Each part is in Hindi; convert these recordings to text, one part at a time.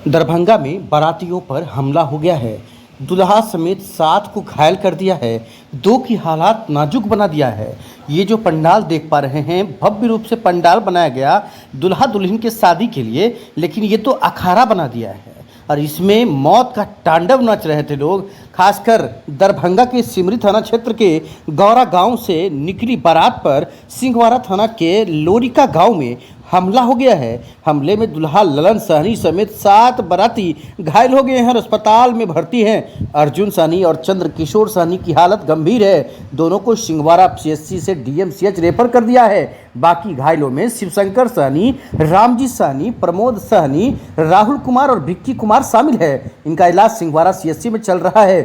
दरभंगा में बारातियों पर हमला हो गया है। दुल्हा समेत 7 को घायल कर दिया है, 2 की हालात नाजुक बना दिया है। ये जो पंडाल देख पा रहे हैं, भव्य रूप से पंडाल बनाया गया दुल्हा दुल्हन के शादी के लिए, लेकिन ये तो अखाड़ा बना दिया है और इसमें मौत का तांडव नच रहे थे लोग। खासकर दरभंगा के सिमरी थाना क्षेत्र के गौरा गांव से निकली बारात पर सिंहवाड़ा थाना के लोरिका गांव में हमला हो गया है। हमले में दुल्हा ललन सहनी समेत 7 बाराती घायल हो गए हैं और अस्पताल में भर्ती हैं। अर्जुन सहनी और चंद्र किशोर सहनी की हालत गंभीर है। दोनों को सिंहवाड़ा पीएचसी से डीएमसीएच रेफर कर दिया है। बाकी घायलों में शिवशंकर सहनी, रामजी सहनी, प्रमोद सहनी, राहुल कुमार और भिक्की कुमार शामिल है। इनका इलाज सिंहवाड़ा सीएचसी में चल रहा है।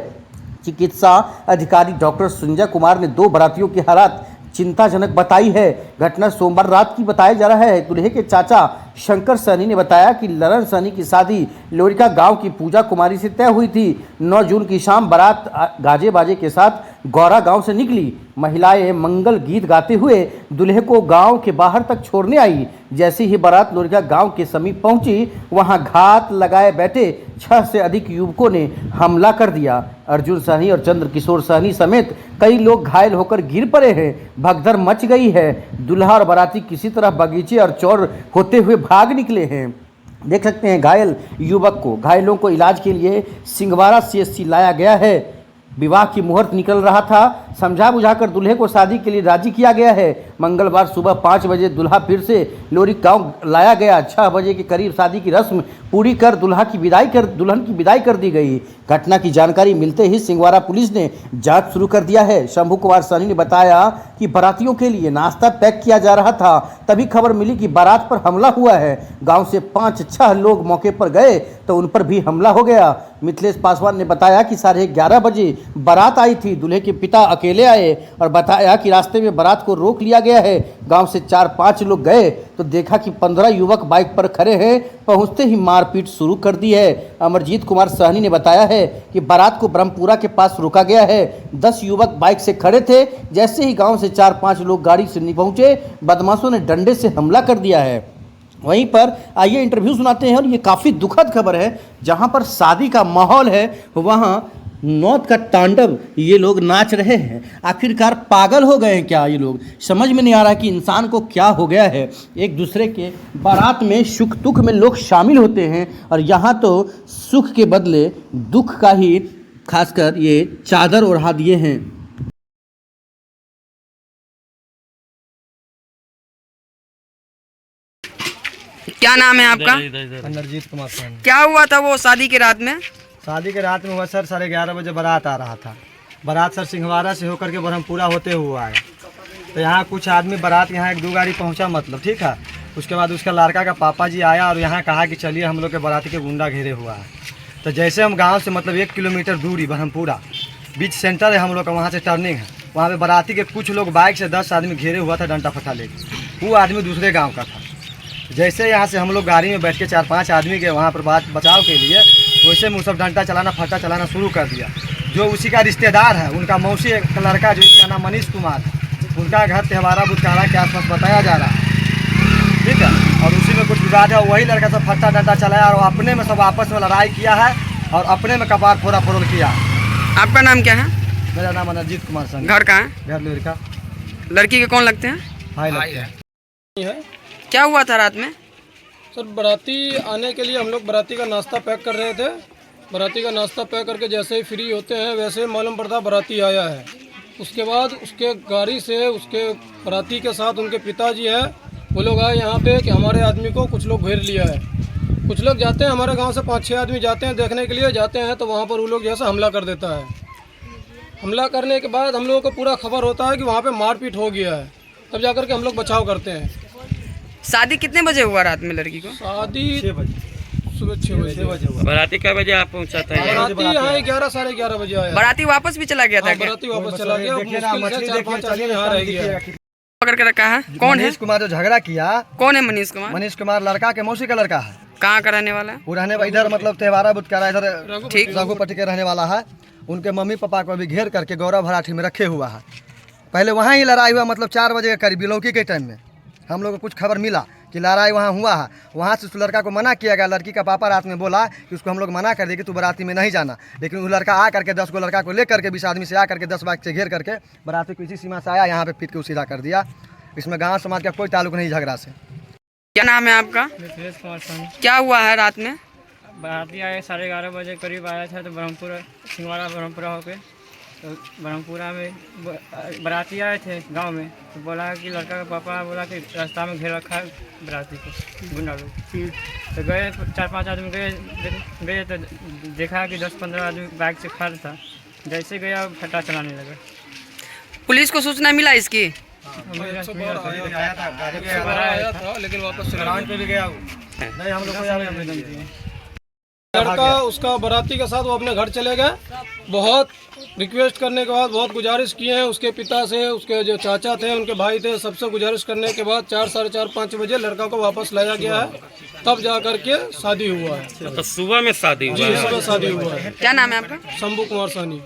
चिकित्सा अधिकारी डॉक्टर संजय कुमार ने 2 बारातियों की हालत चिंताजनक बताई है। घटना सोमवार रात की बताया जा रहा है। दूल्हे के चाचा शंकर सहनी ने बताया कि ललन सहनी की शादी लोरिका गांव की पूजा कुमारी से तय हुई थी। 9 जून की शाम बारात गाजे बाजे के साथ गौरा गांव से निकली। महिलाएं मंगल गीत गाते हुए दूल्हे को गांव के बाहर तक छोड़ने आई। जैसे ही बारात लोरिका गांव के समीप पहुंची, वहां घात लगाए बैठे 6 से अधिक युवकों ने हमला कर दिया। अर्जुन सहनी और चंद्र किशोर सहनी समेत कई लोग घायल होकर गिर पड़े हैं। भगदड़ मच गई है। दूल्हा और बाराती किसी तरह बगीचे और चौर होते हुए भाग निकले हैं। देख सकते हैं घायल युवक को, घायलों को इलाज के लिए सिंहवाड़ा सीएचसी लाया गया है। विवाह की मुहूर्त निकल रहा था। समझा बुझाकर दूल्हे को शादी के लिए राजी किया गया है। मंगलवार सुबह 5 बजे दूल्हा फिर से लोरी गांव लाया गया। 6 बजे के करीब शादी की रस्म पूरी कर दुल्हन की विदाई कर दी गई। घटना की जानकारी मिलते ही सिंहवाड़ा पुलिस ने जांच शुरू कर दिया है। शंभू कुमार सहनी ने बताया कि बारातियों के लिए नाश्ता पैक किया जा रहा था, तभी खबर मिली कि बारात पर हमला हुआ है। गाँव से 5-6 लोग मौके पर गए तो उन पर भी हमला हो गया। मिथिलेश पासवान ने बताया कि 11:30 बजे बारात आई थी। दूल्हे के पिता अकेले आए और बताया कि रास्ते में बारात को रोक लिया गया है। गांव से 4-5 लोग गए तो देखा कि 15 युवक बाइक पर खड़े हैं। पहुंचते ही मारपीट शुरू कर दी है। अमरजीत कुमार सहनी ने बताया है कि बारात को ब्रह्मपुरा के पास रोका गया है। 10 युवक बाइक से खड़े थे। जैसे ही गाँव से 4-5 लोग गाड़ी से नहीं पहुंचे, बदमाशों ने डंडे से हमला कर दिया है। वहीं पर आइए इंटरव्यू सुनाते हैं। और ये काफ़ी दुखद खबर है। जहां पर शादी का माहौल है, वहां मौत का तांडव ये लोग नाच रहे हैं। आखिरकार पागल हो गए हैं क्या ये लोग? समझ में नहीं आ रहा कि इंसान को क्या हो गया है। एक दूसरे के बारात में सुख दुख में लोग शामिल होते हैं और यहाँ तो सुख के बदले दुख का ही खासकर ये चादर ओढ़ा दिए हैं। क्या नाम है आपका? अमरजीत कुमार सहनी। क्या हुआ था वो शादी के रात में? शादी के रात में हुआ सर, 11:30 बजे बारात आ रहा था। बारात सर सिंहवाड़ा से होकर के ब्रह्मपुरा होते हुआ है। तो यहाँ कुछ आदमी बारात यहाँ 1-2 गाड़ी पहुँचा, मतलब ठीक है। उसके बाद उसका लड़का का पापा जी आया और यहाँ कहा कि चलिए हम लोग के बाराती के गुंडा घेरे हुआ है। तो जैसे हम गाँव से मतलब 1 किलोमीटर दूरी ब्रह्मपुरा बीच सेंटर है हम लोग का, वहाँ से टर्निंग है। वहाँ पे बाराती के कुछ लोग बाइक से 10 आदमी घेरे हुआ था डंडा फटा लेके। वो आदमी दूसरे गाँव का था। जैसे यहाँ से हम लोग गाड़ी में बैठ के 4-5 आदमी गए वहाँ पर बचाव के लिए, वैसे में सब डंडा चलाना फटा चलाना शुरू कर दिया। जो उसी का रिश्तेदार है, उनका मौसी एक लड़का जो इसका नाम मनीष कुमार, उनका घर त्योहारा बुधकारा के आसपास बताया जा रहा है, ठीक है। और उसी में कुछ विवाद है। वही लड़का सब फट्टा डंडा चलाया और अपने में सब आपस में लड़ाई किया है और अपने में कपार फोड़ा फोड़ किया। आपका नाम क्या है? मेरा नाम अमरजीत कुमार सहनी। घर कहाँ है? घर लोरिका। लड़की के कौन लगते हैं? भाई लगते हैं। क्या हुआ था रात में? सर बाराती आने के लिए हम लोग बाराती का नाश्ता पैक कर रहे थे। बाराती का नाश्ता पैक करके जैसे ही फ्री होते हैं वैसे मालूम पड़ता बाराती आया है। उसके बाद उसके गाड़ी से उसके बाराती के साथ उनके पिताजी हैं, वो लोग आए यहाँ पे कि हमारे आदमी को कुछ लोग घेर लिया है। कुछ लोग जाते हैं, हमारे गांव से 5-6 आदमी जाते हैं देखने के लिए, जाते हैं तो वहाँ पर वो लोग जैसा हमला कर देता है। हमला करने के बाद हम लोगों को पूरा खबर होता है कि वहाँ पर मारपीट हो गया है। तब जाकर के हम लोग बचाव करते हैं। शादी कितने बजे हुआ रात में लड़की को? शादी 6 बजे, सुबह 6 बजे हुआ। बाराती कै बजे आप पहुंचा था? बाराती यहाँ 11 साढ़े 11 बजे आया। बाराती वापस भी चला गया था क्या? बाराती वापस चला गया। मुश्किल से 4-5 आदमी यहाँ रह गया। पकड़ के रखा है? कौन है? मनीष कुमार जो झगड़ा किया। कौन है मनीष कुमार? मनीष कुमार लड़का के मौसी का लड़का है। कहाँ का रहने वाला है? वो रहने इधर मतलब त्योहारा बुधकारा इधर ठीक रघुपति के रहने वाला है। उनके मम्मी पापा को अभी घेर करके गौरव भराठी में रखे हुआ है। पहले वहाँ ही लड़ाई हुआ, मतलब 4 बजे के करीब लौकी के टाइम में हम लोग को कुछ खबर मिला कि लड़ाई वहाँ हुआ है। वहाँ से उस लड़का को मना किया गया। लड़की का पापा रात में बोला कि उसको हम लोग मना कर दिए कि तू बाराती में नहीं जाना, लेकिन वो लड़का आ करके 10 को लड़का को ले करके 20 आदमी से आ करके 10 बाइक से घेर करके बाराती को इसी सीमा से आया, यहाँ पे पीट के उसीधा कर दिया। इसमें गाँव समाज का कोई ताल्लुक नहीं झगड़ा से। क्या नाम है आपका? मिथिलेश कुमार सोनी। क्या हुआ है रात में? बाराती आए 11:30 बजे करीब आया था, तो ब्रह्मपुरा सिंहवाड़ा ब्रह्मपुरा होके तो ब्रह्मपुरा में बाराती आए थे गांव में, तो बोला कि लड़का का पापा बोला कि रास्ता में घेर रखा है बाराती को गुंडा लोग। तो गए 4-5 आदमी गए तो देखा कि 10-15 आदमी बाइक से खड़ा था। जैसे गया फटा चलाने लगा। पुलिस को सूचना मिला इसकी? आया था लेकिन वापस चला गया। पे भी गया नहीं, हम लोग को आवेदन दिए। लड़का उसका बाराती के साथ वो अपने घर चले गए। बहुत रिक्वेस्ट करने के बाद, बहुत गुजारिश किए हैं उसके पिता से, उसके जो चाचा थे, उनके भाई थे, सबसे गुजारिश करने के बाद 4, साढ़े 4, 5 बजे लड़का को वापस लाया गया है। तब जा करके शादी हुआ है। तो सुबह में शादी हुआ जी, है। सुबह शादी हुआ है। क्या नाम है आपका? शंभू कुमार सानी।